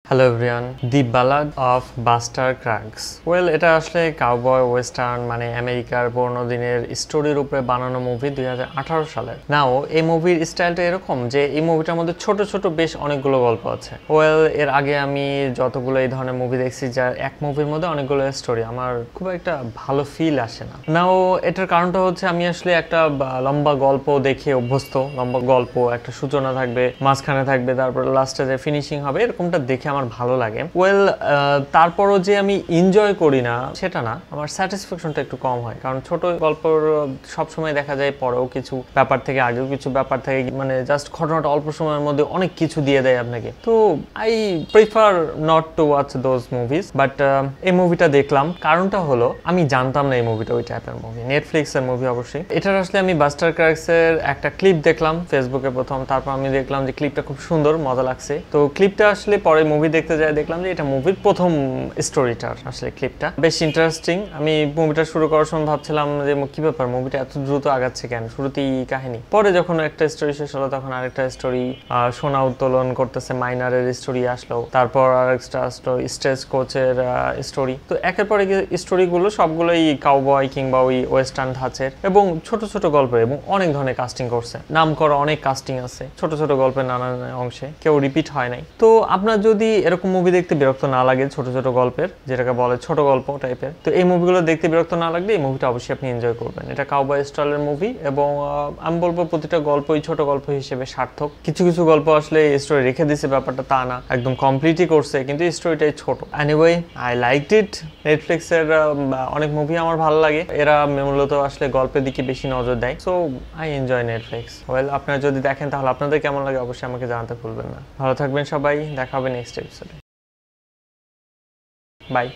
Hello everyone, the ballad of Buster Scruggs. এটা আসলে cowboy western মানে আমেরিকার পুরোনো দিনের স্টোরির উপরে বানানো মুভি 2018 সালের। নাও এই মুভির স্টাইলটা এরকম যে এই মুভিটার মধ্যে ছোট ছোট বেশ অনেকগুলো গল্প আছে। এর আগে আমি যতগুলো এই ধরনের মুভি দেখছি যার এক মুভির মধ্যে অনেকগুলো স্টোরি, আমার খুব একটা ভালো ফিল আসে না। নাও এটার কারণটা হচ্ছে আমি আসলে একটা লম্বা গল্প দেখে অভ্যস্ত। লম্বা গল্প, একটা সূচনা থাকবে, মাঝখানে থাকবে, তারপর লাস্টে যে ফিনিশিং হবে, এরকমটা দেখে আমার ভালো লাগে। তারপরও যে আমি এনজয় করি না সেটা না, আমার স্যাটিসফ্যাকশনটা একটু কম হয়, কারণ ছোট গল্প সবসময় দেখা যায় পরেও কিছু ব্যাপার থেকে, আগেও কিছু ব্যাপার থেকে, মানে জাস্ট ঘটনাটা অল্প সময়ের মধ্যে অনেক কিছু দিয়ে দেয় আপনাকে। তো I prefer not to watch those movies. But এই মুভিটা দেখলাম, কারণটা হলো আমি জানতাম না এই মুভিটা ওই টাইপের মুভি, নেটফ্লিক্স এর মুভি অবশ্যই। এটার আসলে আমি বাস্টার ক্রাগস এর একটা ক্লিপ দেখলাম ফেসবুকে প্রথম, তারপর আমি দেখলাম যে ক্লিপটা খুব সুন্দর, মজা লাগছে। তো ক্লিপটা আসলে পরে মুভি দেখতে যাই দেখলাম যে এটা মুভির প্রথম স্টোরিটার আসলে ক্লিপটা বেশ ইন্টারেস্টিং। আমি মুভিটা শুরু করার সময় ভাবছিলাম যে কি ব্যাপার, মুভিটা এত দ্রুত আগাচ্ছে কেন, শুরুতেই কাহিনী। পরে যখন একটা স্টোরি শেষ হলো তখন আরেকটা স্টোরি, সোনা উত্তোলন করতেছে মাইনারের স্টোরি আসলো, তারপর আরেকটা স্টেজ কোচের স্টোরি। তো একের পরে স্টোরিগুলো সবগুলোই কাউবয় কিংবা ওই ওয়েস্টার্ন ধাঁচের এবং ছোট ছোট গল্পের, এবং অনেক ধরনের কাস্টিং করছে, নাম করা অনেক কাস্টিং আছে ছোট ছোট গল্পের নানান অংশে, কেউ রিপিট হয় নাই। তো আপনার যদি এরকম মুভি দেখতে বিরক্ত না লাগে, ছোট ছোট গল্পের, যেটাকে বলে ছোট গল্প টাইপের, তো এই মুভিগুলো দেখতে বিরক্ত না লাগলে এই মুভিটা অবশ্যই আপনি এনজয় করবেন। এটা কাউবয় স্টাইলের মুভি এবং আমি বলবো প্রতিটা গল্পই ছোট গল্প হিসেবে সার্থক। কিছু কিছু গল্প আসলে স্টোরি রেখে দিছে, ব্যাপারটা তা না, একদম কমপ্লিটই করছে, কিন্তু স্টোরিটাই ছোট। Anyway, I liked it. নেটফ্লিক্সের অনেক মুভি আমার ভালো লাগে, এরা মূলত আসলে গল্পের দিকে বেশি নজর দেয়। So I enjoy Netflix. আপনারা যদি দেখেন তাহলে আপনাদের কেমন লাগে অবশ্যই আমাকে জানাতে ভুলবেন না। ভালো থাকবেন সবাই, দেখা হবে নেক্সট এপিসোডে। বাই।